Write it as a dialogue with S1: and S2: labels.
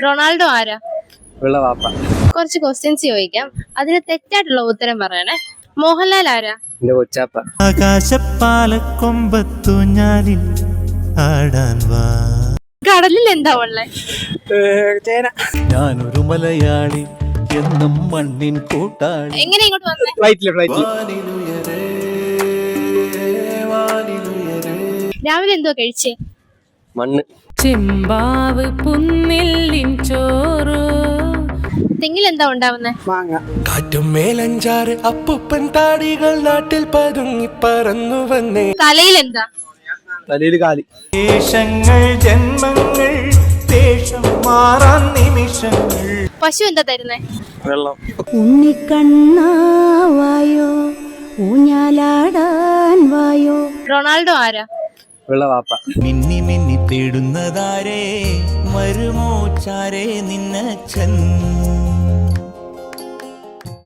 S1: Ronaldo ആരാ?
S2: വെള്ളവാപ്പ.
S1: കുറച്ച് questions ചോദിക്കാം, അതിന് തെറ്റായിട്ടുള്ള ഉത്തരം പറയണേ. മോഹൻലാൽ ആരാ?
S2: എന്റെ കൊച്ചാപ്പ.
S3: ആകാശപ്പാലക്കൊമ്പത്തു ഞാനിൽ ആടാൻ വാ.
S1: കടലിൽ എന്താ ഉള്ളേ?
S2: ചേന.
S3: ഞാനൊരു മലയാളി എന്നും മണ്ണിൻ കൂട്ടാളി.
S1: എങ്ങനെ ഇങ്ങോട്ട് വന്നേ?
S2: ഫ്ലൈറ്റില്.
S1: രാവിലെ എന്തോ കഴിച്ചേ?
S2: മണ്ണ്.
S4: ചെമ്പാവ് പുന്നില്ലിൻ ചോറ്.
S1: തെങ്ങിൽ എന്താ ഉണ്ടാവുന്നേ?
S2: മാങ്ങ.
S5: കാറ്റും മേലഞ്ചാറ് അപ്പൂപ്പൻ താടികൾ നാട്ടിൽ പതുങ്ങി പറന്നു വന്നേ.
S1: തലയിൽ എന്താ?
S2: തലയില് കാലി.
S3: ദേശങ്ങൾ ജന്മങ്ങൾ ദേശം മാറാൻ നിമിഷങ്ങൾ.
S1: പശു എന്താ തരുന്നേ?
S2: വെള്ളം.
S6: ഉണ്ണിക്കണ്ണാവായോ ഊഞ്ഞാലാടാൻ വായോ.
S1: റൊണാൾഡോ ആരാ?
S2: വെള്ളവാപ്പ.
S3: മിന്നി മിന്നി തേടുന്നതാരേ മരുമോ ചാരേ നിന്നച്ഛൻ.